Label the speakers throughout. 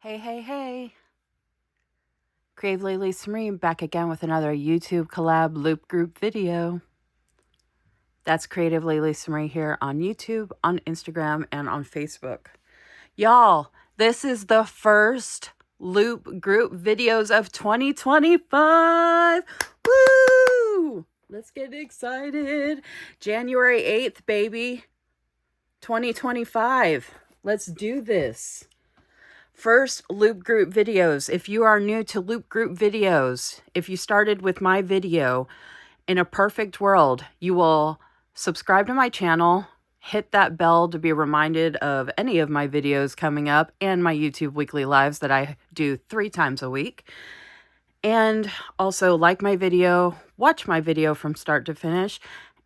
Speaker 1: Hey, hey, hey. Creativelylisamarie back again with another YouTube collab loop group video. That's creativelylisamarie here on YouTube, on Instagram, and on Facebook. Y'all, this is the first loop group videos of 2025. Woo! Let's get excited. January 8th, baby. 2025. Let's do this. First, loop group videos. If you are new to loop group videos, if you started with my video, in a perfect world, you will subscribe to my channel, hit that bell to be reminded of any of my videos coming up, and my YouTube weekly lives that I do 3 times a week. And also like my video, watch my video from start to finish,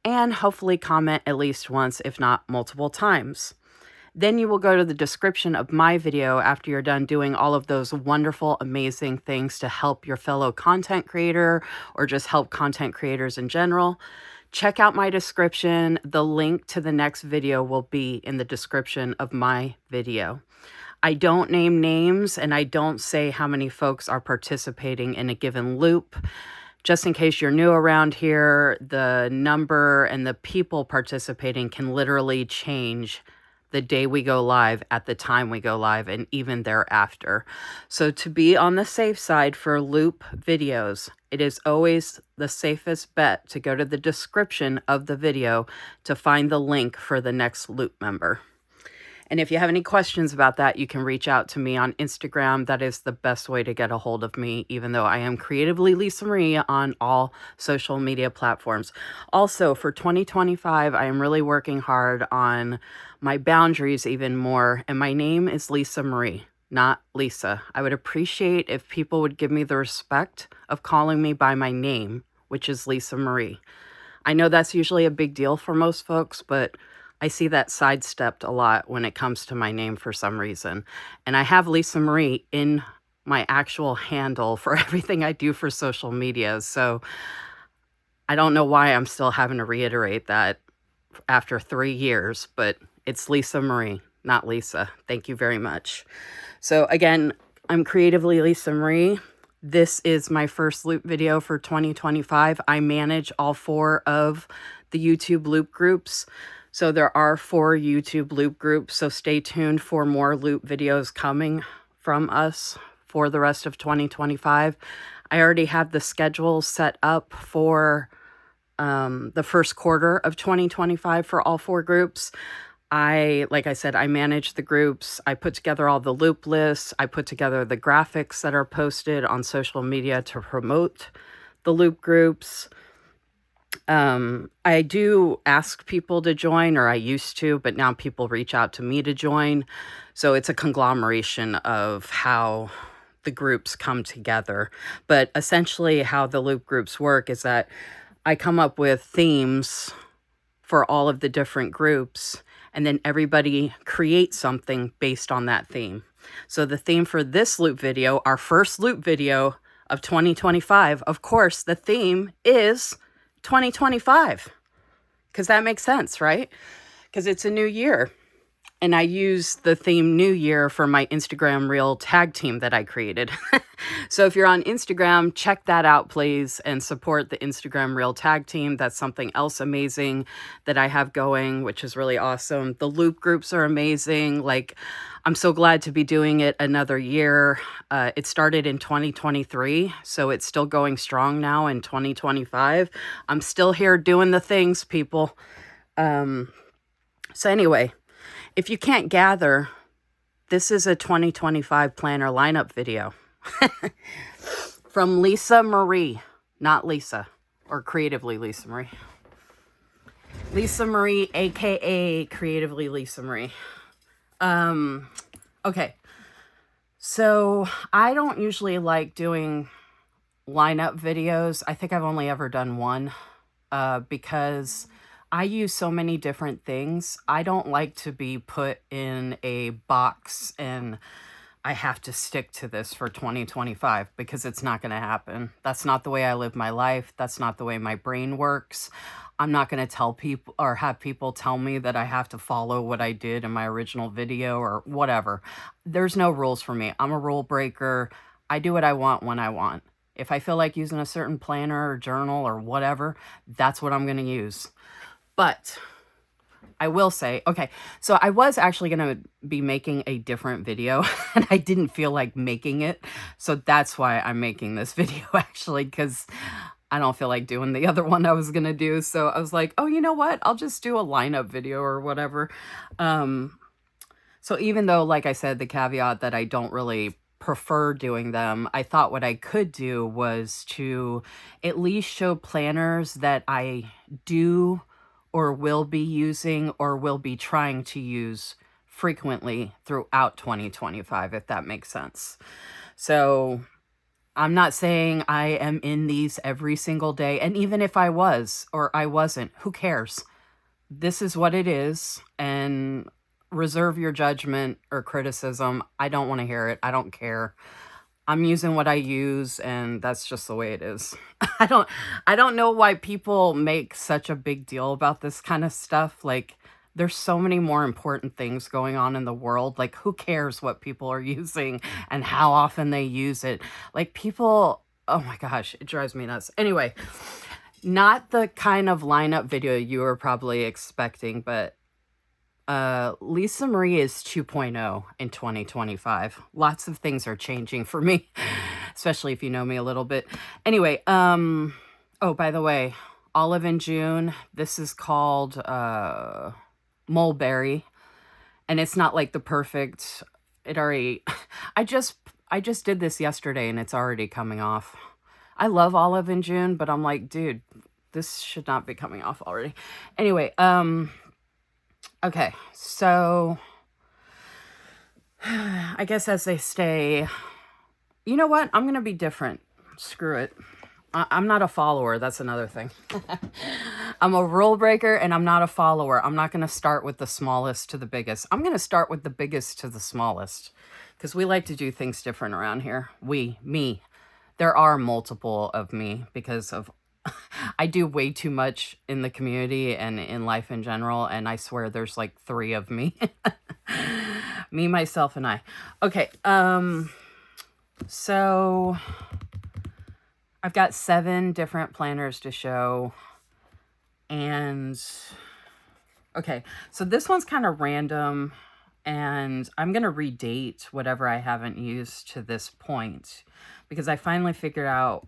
Speaker 1: and hopefully comment at least once, if not multiple times. Then you will go to the description of my video after you're done doing all of those wonderful, amazing things to help your fellow content creator or just help content creators in general. Check out my description. The link to the next video will be in the description of my video. I don't name names and I don't say how many folks are participating in a given loop. Just in case you're new around here, the number and the people participating can literally change the day we go live, at the time we go live, and even thereafter. So to be on the safe side for loop videos, it is always the safest bet to go to the description of the video to find the link for the next loop member. And if you have any questions about that, you can reach out to me on Instagram. That is the best way to get a hold of me, even though I am creativelylisamarie on all social media platforms. Also, for 2025, I am really working hard on my boundaries even more. And my name is Lisa Marie, not Lisa. I would appreciate if people would give me the respect of calling me by my name, which is Lisa Marie. I know that's usually a big deal for most folks, but I see that sidestepped a lot when it comes to my name for some reason. And I have Lisa Marie in my actual handle for everything I do for social media. So I don't know why I'm still having to reiterate that after 3 years, but it's Lisa Marie, not Lisa. Thank you very much. So again, I'm Creatively Lisa Marie. This is my first loop video for 2025. I manage all 4 of the YouTube loop groups. So there are 4 YouTube loop groups, so stay tuned for more loop videos coming from us for the rest of 2025. I already have the schedule set up for the first quarter of 2025 for all 4 groups. Like I said, I manage the groups. I put together all the loop lists. I put together the graphics that are posted on social media to promote the loop groups. I do ask people to join, or I used to, but now people reach out to me to join. So it's a conglomeration of how the groups come together. But essentially how the loop groups work is that I come up with themes for all of the different groups, and then everybody creates something based on that theme. So the theme for this loop video, our first loop video of 2025, of course, the theme is 2025, because that makes sense, right? Because it's a new year. And I use the theme New Year for my Instagram Reel tag team that I created. So if you're on Instagram, check that out, please, and support the Instagram Reel tag team. That's something else amazing that I have going, which is really awesome. The loop groups are amazing. Like, I'm so glad to be doing it another year. It started in 2023, so it's still going strong now in 2025. I'm still here doing the things, people. So anyway, if you can't gather, this is a 2025 planner lineup video from Lisa Marie, not Lisa, or Creatively Lisa Marie. Lisa Marie, aka Creatively Lisa Marie. Okay, so I don't usually like doing lineup videos. I think I've only ever done one because I use so many different things. I don't like to be put in a box and I have to stick to this for 2025 because it's not going to happen. That's not the way I live my life. That's not the way my brain works. I'm not going to tell people or have people tell me that I have to follow what I did in my original video or whatever. There's no rules for me. I'm a rule breaker. I do what I want when I want. If I feel like using a certain planner or journal or whatever, that's what I'm going to use. But I will say, okay, so I was actually going to be making a different video and I didn't feel like making it. So that's why I'm making this video actually, because I don't feel like doing the other one I was going to do. So I was like, oh, you know what? I'll just do a lineup video or whatever. So even though, like I said, the caveat that I don't really prefer doing them, I thought what I could do was to at least show planners that I do or will be using or will be trying to use frequently throughout 2025, if that makes sense. So I'm not saying I am in these every single day. And even if I was or I wasn't, who cares? This is what it is. And reserve your judgment or criticism. I don't want to hear it. I don't care. I'm using what I use, and that's just the way it is. I don't know why people make such a big deal about this kind of stuff. Like, there's so many more important things going on in the world. Like, who cares what people are using and how often they use it? Like, people, oh my gosh, it drives me nuts. Anyway, not the kind of lineup video you were probably expecting, but Lisa Marie is 2.0 in 2025. Lots of things are changing for me, especially if you know me a little bit. Anyway, oh, by the way, Olive in June, this is called Mulberry, and it's not like the perfect, it already, I just did this yesterday and it's already coming off. I love Olive in June, but I'm like, dude, this should not be coming off already. Anyway, okay, so I guess as they say, you know what? I'm going to be different. Screw it. I'm not a follower. That's another thing. I'm a rule breaker and I'm not a follower. I'm not going to start with the smallest to the biggest. I'm going to start with the biggest to the smallest because we like to do things different around here. Me. There are multiple of me because of I do way too much in the community and in life in general, and I swear there's like 3 of me. Me, myself, and I. Okay, so I've got 7 different planners to show, and okay, so this one's kind of random, and I'm going to redate whatever I haven't used to this point, because I finally figured out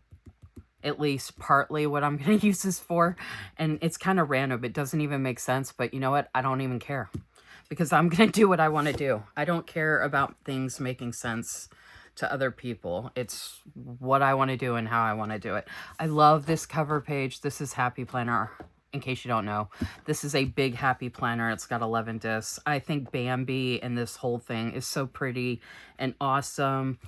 Speaker 1: at least partly what I'm going to use this for. And it's kind of random. It doesn't even make sense. But you know what? I don't even care. Because I'm going to do what I want to do. I don't care about things making sense to other people. It's what I want to do and how I want to do it. I love this cover page. This is Happy Planner. In case you don't know, this is a big happy planner. It's got 11 discs. I think Bambi and this whole thing is so pretty and awesome.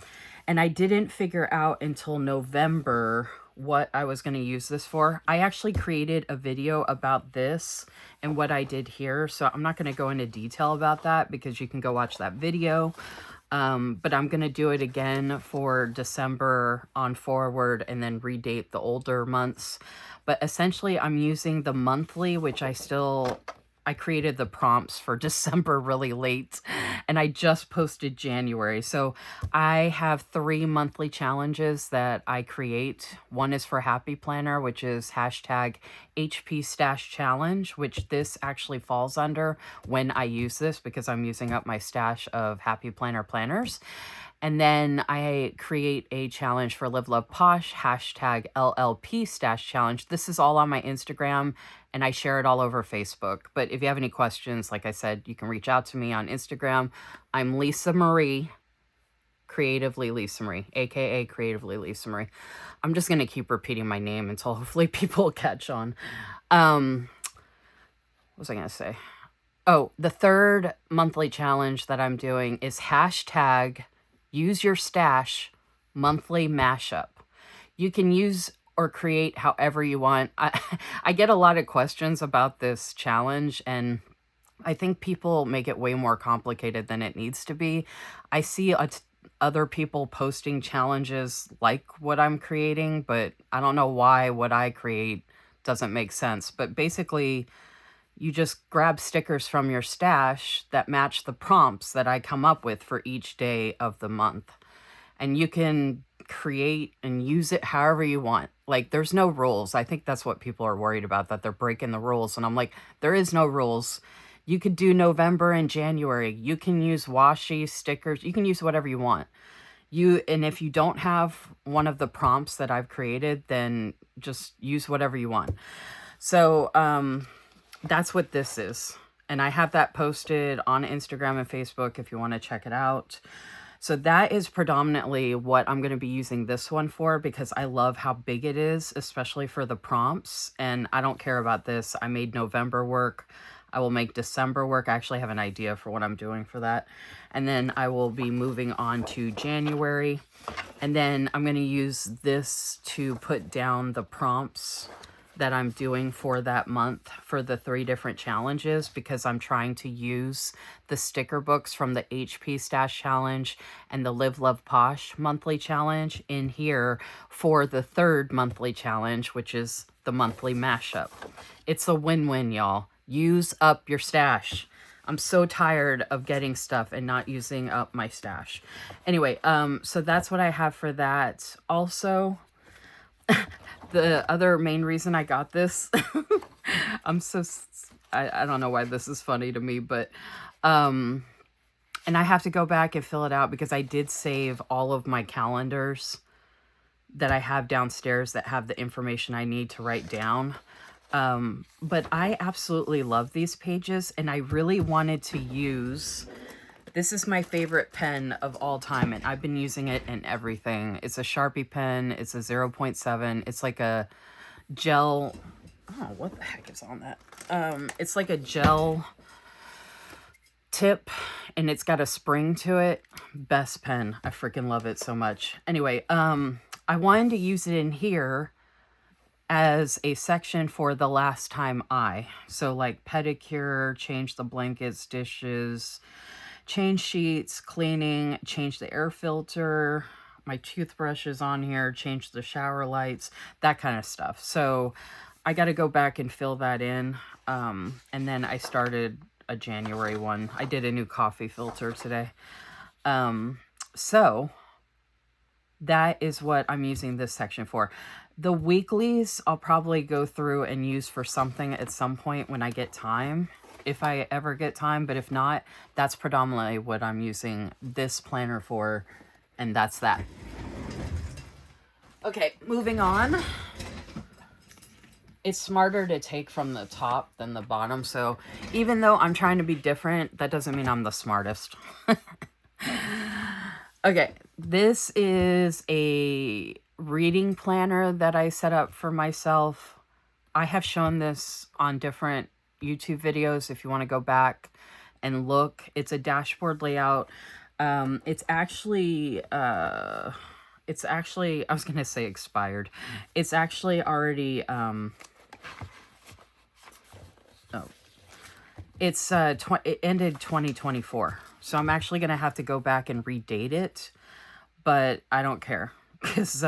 Speaker 1: And I didn't figure out until November what I was going to use this for. I actually created a video about this and what I did here. So I'm not going to go into detail about that because you can go watch that video. But I'm going to do it again for December on forward and then redate the older months. But essentially I'm using the monthly, which I created the prompts for December really late and I just posted January. So I have 3 monthly challenges that I create. One is for Happy Planner, which is hashtag HP Stash Challenge, which this actually falls under when I use this because I'm using up my stash of Happy Planner planners. And then I create a challenge for Live Love Posh, hashtag LLP Stash Challenge. This is all on my Instagram and I share it all over Facebook. But if you have any questions, like I said, you can reach out to me on Instagram. I'm Lisa Marie, Creatively Lisa Marie, aka Creatively Lisa Marie. I'm just going to keep repeating my name until hopefully people catch on. What was I going to say? Oh, the 3rd monthly challenge that I'm doing is hashtag Use Your Stash Monthly Mashup. You can use or create however you want. I get a lot of questions about this challenge, and I think people make it way more complicated than it needs to be. I see other people posting challenges like what I'm creating, but I don't know why what I create doesn't make sense. But basically, you just grab stickers from your stash that match the prompts that I come up with for each day of the month. And you can create and use it however you want. Like, there's no rules. I think that's what people are worried about, that they're breaking the rules. And I'm like, there is no rules. You could do November and January. You can use washi, stickers. You can use whatever you want. And if you don't have one of the prompts that I've created, then just use whatever you want. So, that's what this is. And I have that posted on Instagram and Facebook if you want to check it out. So that is predominantly what I'm going to be using this one for, because I love how big it is, especially for the prompts. And I don't care about this. I made November work. I will make December work. I actually have an idea for what I'm doing for that. And then I will be moving on to January. And then I'm going to use this to put down the prompts that I'm doing for that month for the 3 different challenges, because I'm trying to use the sticker books from the HP Stash Challenge and the Live Love Posh monthly challenge in here for the 3rd monthly challenge, which is the monthly mashup. It's a win-win, y'all. Use up your stash. I'm so tired of getting stuff and not using up my stash. Anyway, so that's what I have for that. Also, the other main reason I got this, I don't know why this is funny to me, but, and I have to go back and fill it out because I did save all of my calendars that I have downstairs that have the information I need to write down. But I absolutely love these pages, and I really wanted to use, this is my favorite pen of all time, and I've been using it in everything. It's a Sharpie pen. It's a 0.7. It's like a gel, oh, what the heck is on that? It's like a gel tip, and it's got a spring to it. Best pen. I freaking love it so much. Anyway, I wanted to use it in here as a section for the last time so like pedicure, change the blankets, dishes, change sheets, cleaning, change the air filter, my toothbrush is on here, change the shower lights, that kind of stuff. So I got to go back and fill that in. And then I started a January one. I did a new coffee filter today. So that is what I'm using this section for. The weeklies I'll probably go through and use for something at some point when I get time, if I ever get time. But if not, that's predominantly what I'm using this planner for, and that's that. Okay, moving on. It's smarter to take from the top than the bottom, so even though I'm trying to be different, that doesn't mean I'm the smartest. Okay, this is a reading planner that I set up for myself. I have shown this on different YouTube videos if you want to go back and look. It's a dashboard layout. It's actually, I was going to say expired. It's actually already, it ended 2024. So I'm actually going to have to go back and redate it, but I don't care because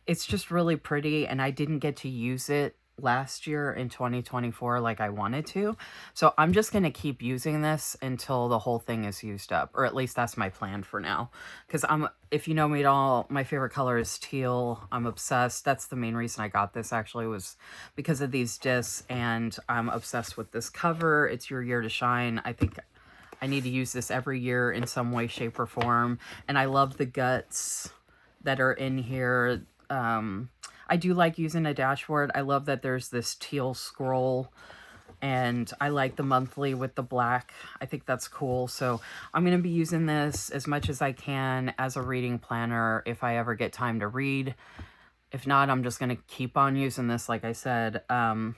Speaker 1: it's just really pretty, and I didn't get to use it last year in 2024 like I wanted to. So I'm just going to keep using this until the whole thing is used up, or at least that's my plan for now. Because if you know me at all, my favorite color is teal. I'm obsessed. That's the main reason I got this, actually, was because of these discs, and I'm obsessed with this cover. It's Your Year to Shine. I think I need to use this every year in some way, shape, or form. And I love the guts that are in here. I do like using a dashboard. I love that there's this teal scroll, and I like the monthly with the black. I think that's cool. So I'm going to be using this as much as I can as a reading planner if I ever get time to read. If not, I'm just going to keep on using this, like I said. I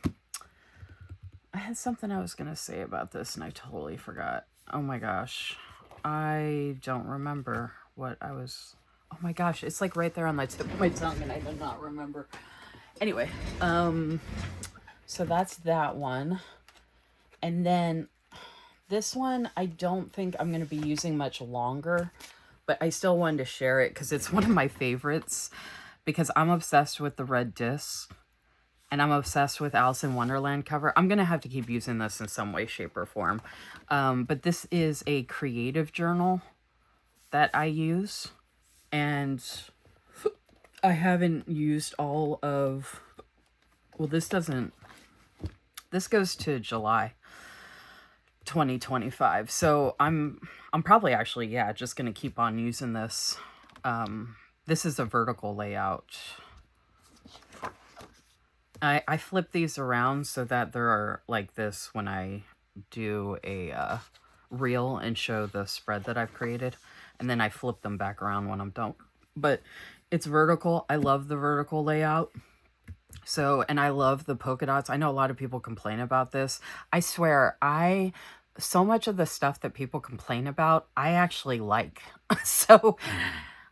Speaker 1: had something I was going to say about this, and I totally forgot. Oh my gosh. I don't remember what I was... Oh my gosh, it's like right there on the tip of my tongue, and I do not remember. Anyway, so that's that one. And then this one, I don't think I'm going to be using much longer, but I still wanted to share it because it's one of my favorites, because I'm obsessed with the red disc. and I'm obsessed with Alice in Wonderland cover. I'm going to have to keep using this in some way, shape, or form. But this is a creative journal that I use. And I haven't used all of... Well, this doesn't... This goes to July 2025. So I'm probably actually, yeah, just going to keep on using this. This is a vertical layout. I flip these around so that they're like this when I do a reel and show the spread that I've created. And then I flip them back around when I'm done. But it's vertical. I love the vertical layout. So, and I love the polka dots. I know a lot of people complain about this. I swear, so much of the stuff that people complain about, I actually like. So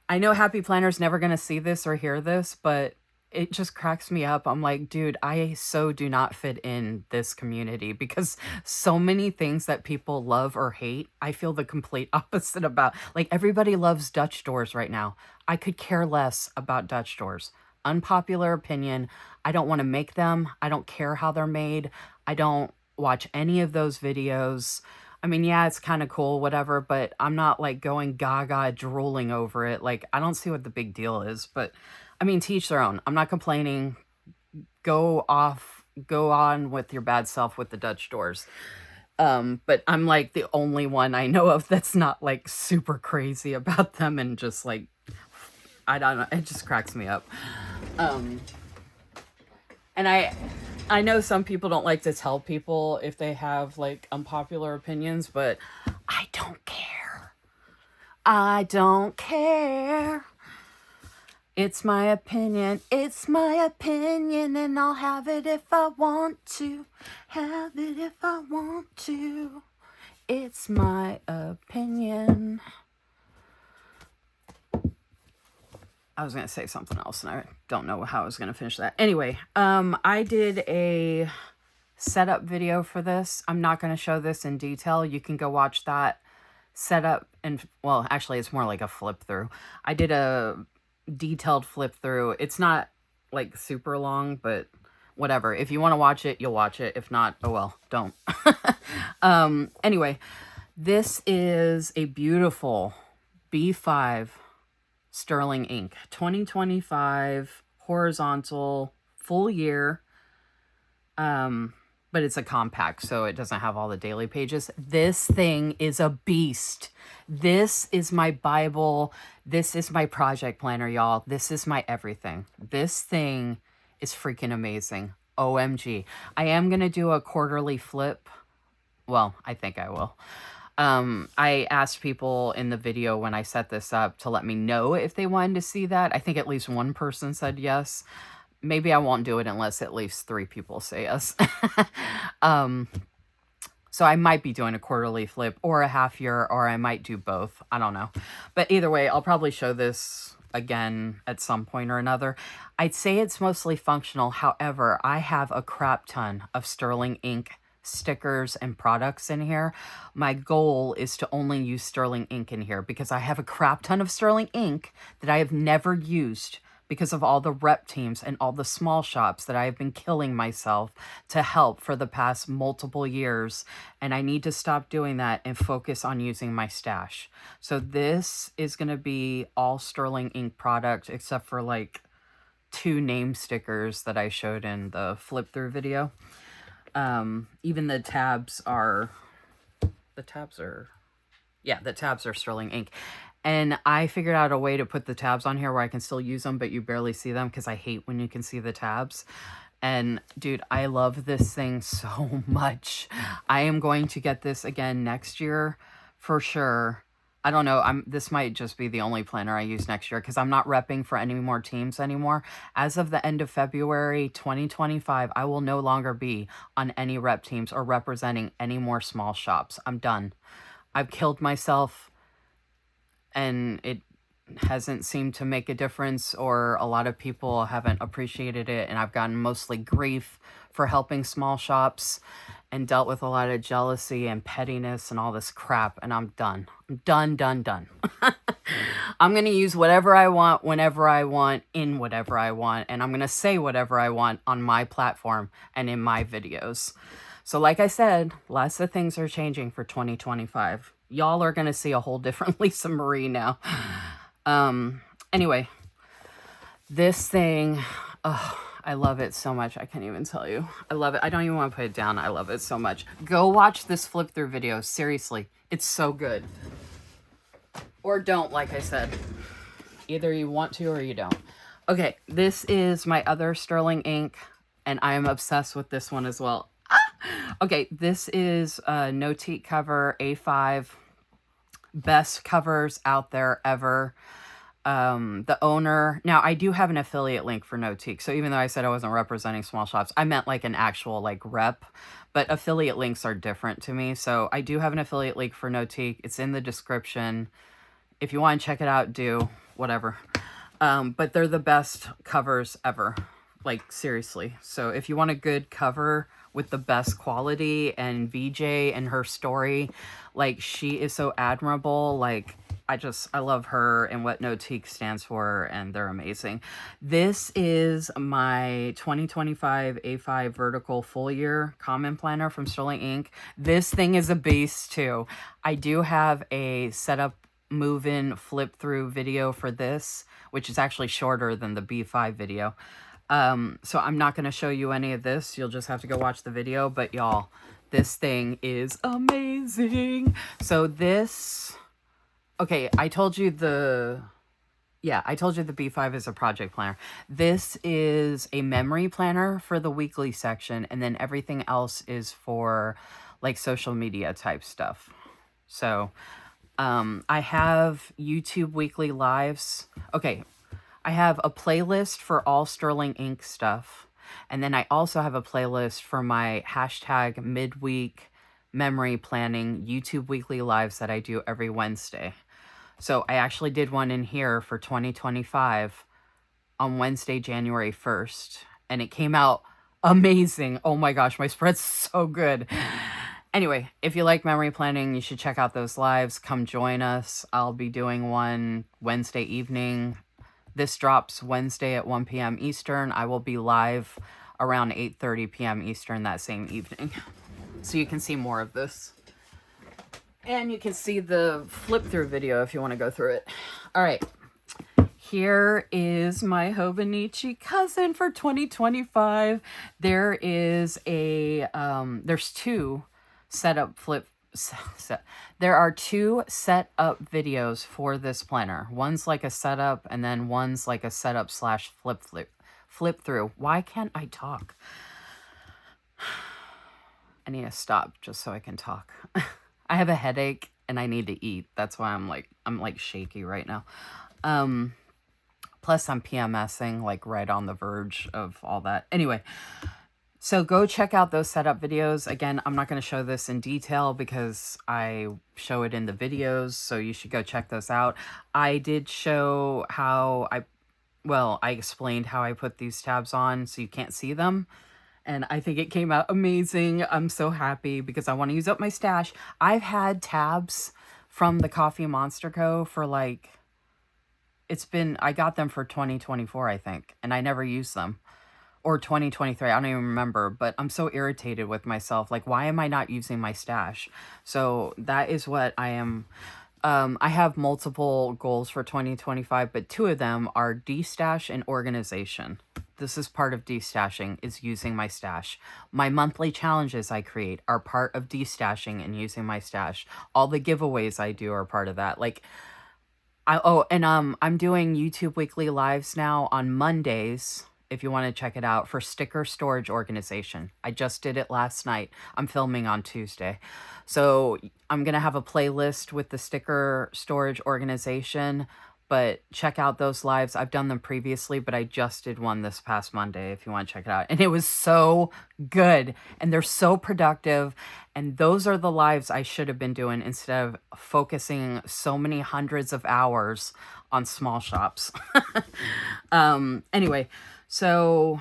Speaker 1: I know Happy Planner's never going to see this or hear this, but it just cracks me up. I'm like, dude, I so do not fit in this community because so many things that people love or hate, I feel the complete opposite about. Like, everybody loves Dutch doors right now. I could care less about Dutch doors. Unpopular opinion. I don't want to make them. I don't care how they're made. I don't watch any of those videos. I mean, yeah, it's kind of cool, whatever, but I'm not like going gaga drooling over it. Like, I don't see what the big deal is, but I mean, to each their own. I'm not complaining. Go on with your bad self with the Dutch doors. But I'm like the only one I know of that's not like super crazy about them and just like, I don't know. It just cracks me up. And I know some people don't like to tell people if they have like unpopular opinions, but I don't care. I don't care. It's my opinion. It's my opinion, and I'll have it if I want to. Have it if I want to. It's my opinion. I was going to say something else, and I don't know how I was going to finish that. Anyway, I did a setup video for this. I'm not going to show this in detail. You can go watch that setup, and, well, actually, it's more like a flip through. I did a detailed flip through. It's not, like, super long, but whatever. If you want to watch it, you'll watch it. If not, oh well, don't. Anyway, this is a beautiful B5 sterling ink, 2025 horizontal full year, but it's a compact, so it doesn't have all the daily pages. This thing is a beast. This is my Bible. This is my project planner, y'all. This is my everything. This thing is freaking amazing. OMG. I am going to do a quarterly flip. Well, I think I will. I asked people in the video when I set this up to let me know if they wanted to see that. I think at least one person said yes. Maybe I won't do it unless at least 3 people say yes. So I might be doing a quarterly flip or a half year, or I might do both. I don't know. But either way, I'll probably show this again at some point or another. I'd say it's mostly functional. However, I have a crap ton of sterling ink stickers and products in here. My goal is to only use sterling ink in here because I have a crap ton of sterling ink that I have never used because of all the rep teams and all the small shops that I have been killing myself to help for the past multiple years. And I need to stop doing that and focus on using my stash. So this is going to be all sterling ink product except for like 2 name stickers that I showed in the flip through video. Even the tabs are sterling ink. And I figured out a way to put the tabs on here where I can still use them, but you barely see them because I hate when you can see the tabs. And dude, I love this thing so much. I am going to get this again next year for sure. I don't know. This might just be the only planner I use next year because I'm not repping for any more teams anymore. As of the end of February 2025, I will no longer be on any rep teams or representing any more small shops. I'm done. I've killed myself, and hasn't seemed to make a difference, or a lot of people haven't appreciated it, and I've gotten mostly grief for helping small shops and dealt with a lot of jealousy and pettiness and all this crap, and I'm done. I'm done, done, done. I'm going to use whatever I want, whenever I want, in whatever I want, and I'm going to say whatever I want on my platform and in my videos. So like I said, lots of things are changing for 2025. Y'all are going to see a whole different Lisa Marie now. Anyway, this thing, oh, I love it so much. I can't even tell you. I love it. I don't even want to put it down. I love it so much. Go watch this flip through video. Seriously, it's so good. Or don't, like I said. Either you want to or you don't. Okay, this is my other sterling ink, and I am obsessed with this one as well. Okay, this is a Notique cover, A5. Best covers out there ever. The owner, now I do have an affiliate link for Notique, so even though I said I wasn't representing small shops, I meant like an actual like rep, but affiliate links are different to me. So I do have an affiliate link for Notique. It's in the description. If you want to check it out, do whatever. But they're the best covers ever, like seriously. So if you want a good cover with the best quality, and VJ and her story, like she is so admirable. Like I love her and what Notique stands for, and they're amazing. This is my 2025 A5 vertical full year common planner from Sterling Ink. This thing is a beast too. I do have a setup move-in flip through video for this, which is actually shorter than the B5 video. So I'm not going to show you any of this. You'll just have to go watch the video. But y'all, this thing is amazing. So this, okay, I told you the B5 is a project planner. This is a memory planner for the weekly section. And then everything else is for like social media type stuff. So, I have YouTube weekly lives. Okay. I have a playlist for all Sterling Ink stuff. And then I also have a playlist for my hashtag midweek memory planning YouTube weekly lives that I do every Wednesday. So I actually did one in here for 2025 on Wednesday, January 1st. And it came out amazing. Oh my gosh, my spread's so good. Anyway, if you like memory planning, you should check out those lives. Come join us. I'll be doing one Wednesday evening. This drops Wednesday at 1 p.m. Eastern. I will be live around 8:30 p.m. Eastern that same evening. So you can see more of this. And you can see the flip through video if you want to go through it. All right. Here is my Hobonichi cousin for 2025. There is a, there's two setup flip there are two setup videos for this planner. One's like a setup, and then one's like a setup slash flip through. Why can't I talk? I need to stop just so I can talk. I have a headache and I need to eat. That's why I'm like shaky right now. Plus I'm PMSing, like right on the verge of all that. Anyway, so go check out those setup videos. Again, I'm not going to show this in detail because I show it in the videos, so you should go check those out. I did show how I explained how I put these tabs on so you can't see them. And I think it came out amazing. I'm so happy because I want to use up my stash. I've had tabs from the Coffee Monster Co. for like, I got them for 2024, I think, and I never used them. Or 2023, I don't even remember, but I'm so irritated with myself. Like, why am I not using my stash? So that is what I am. I have multiple goals for 2025, but two of them are destash and organization. This is part of destashing, is using my stash. My monthly challenges I create are part of destashing and using my stash. All the giveaways I do are part of that. Like, I'm doing YouTube weekly lives now on Mondays, if you want to check it out, for sticker storage organization. I just did it last night. I'm filming on Tuesday. So I'm going to have a playlist with the sticker storage organization but check out those lives. I've done them previously, but I just did one this past Monday if you want to check it out. And it was so good, and they're so productive. And those are the lives I should have been doing instead of focusing so many hundreds of hours on small shops. Anyway, so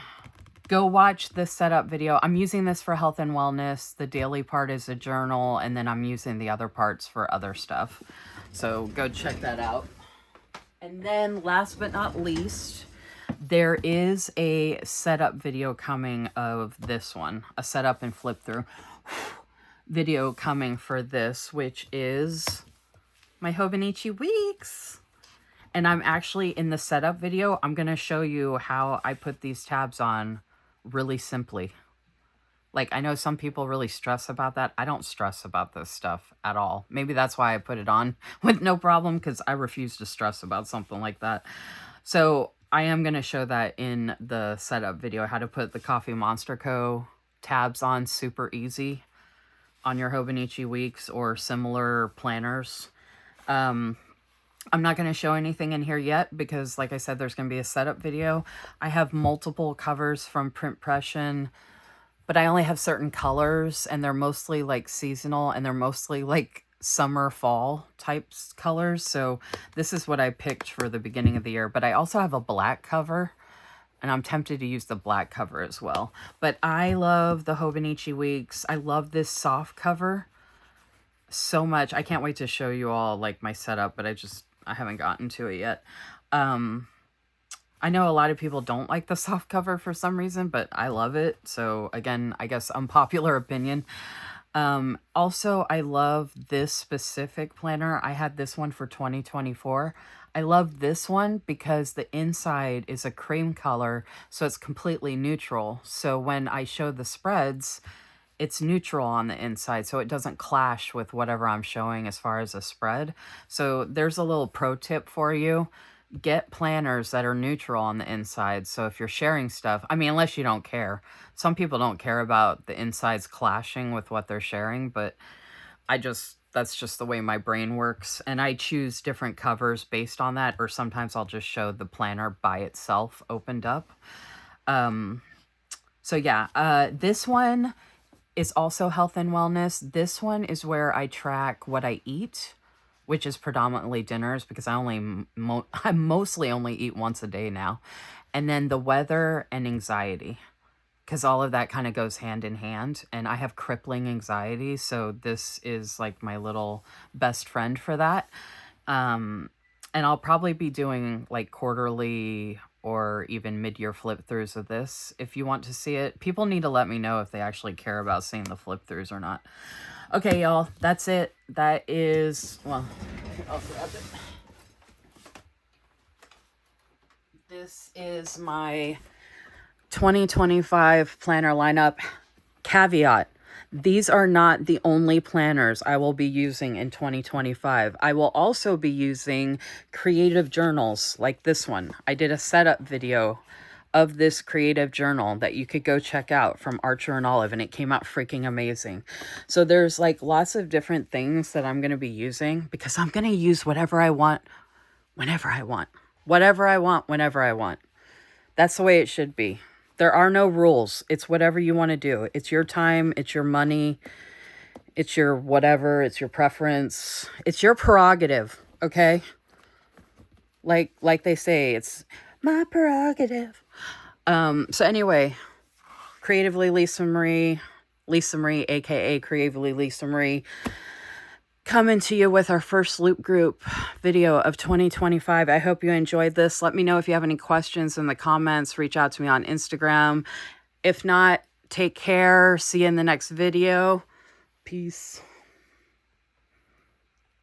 Speaker 1: go watch this setup video. I'm using this for health and wellness. The daily part is a journal, and then I'm using the other parts for other stuff. So go check that out. And then last but not least, there is a setup video coming of this one, a setup and flip through video coming for this, which is my Hobonichi weeks. And I'm actually in the setup video, I'm going to show you how I put these tabs on really simply. Like, I know some people really stress about that. I don't stress about this stuff at all. Maybe that's why I put it on with no problem, because I refuse to stress about something like that. So I am going to show that in the setup video, how to put the Coffee Monster Co. tabs on super easy on your Hobonichi weeks or similar planners. I'm not going to show anything in here yet because, like I said, there's going to be a setup video. I have multiple covers from Printpression, but I only have certain colors, and they're mostly like seasonal, and they're mostly like summer, fall types colors. So this is what I picked for the beginning of the year. But I also have a black cover, and I'm tempted to use the black cover as well. But I love the Hobonichi weeks. I love this soft cover so much. I can't wait to show you all like my setup, but I haven't gotten to it yet. I know a lot of people don't like the soft cover for some reason, but I love it. So again, I guess unpopular opinion. Also, I love this specific planner. I had this one for 2024. I love this one because the inside is a cream color, so it's completely neutral. So when I show the spreads, it's neutral on the inside, so it doesn't clash with whatever I'm showing as far as a spread. So there's a little pro tip for you. Get planners that are neutral on the inside. So if you're sharing stuff, I mean, unless you don't care. Some people don't care about the insides clashing with what they're sharing, but that's just the way my brain works. And I choose different covers based on that, or sometimes I'll just show the planner by itself opened up. So yeah, this one is also health and wellness. This one is where I track what I eat, which is predominantly dinners, because I mostly only eat once a day now. And then the weather and anxiety, because all of that kind of goes hand in hand. And I have crippling anxiety, so this is like my little best friend for that. And I'll probably be doing like quarterly or even mid-year flip-throughs of this if you want to see it. People need to let me know if they actually care about seeing the flip-throughs or not. Okay, y'all, that's it. That is, well, I'll grab it. This is my 2025 planner lineup. Caveat, these are not the only planners I will be using in 2025. I will also be using creative journals like this one. I did a setup video of this creative journal that you could go check out from Archer and Olive, and it came out freaking amazing. So there's like lots of different things that I'm going to be using, because I'm going to use whatever I want, whenever I want. Whatever I want, whenever I want. That's the way it should be. There are no rules. It's whatever you want to do. It's your time. It's your money. It's your whatever. It's your preference. It's your prerogative. Okay? Like they say, it's my prerogative. So anyway, Creatively Lisa Marie, aka Creatively Lisa Marie, coming to you with our first loop group video of 2025. I hope you enjoyed this. Let me know if you have any questions in the comments. Reach out to me on Instagram. If not, take care. See you in the next video. Peace.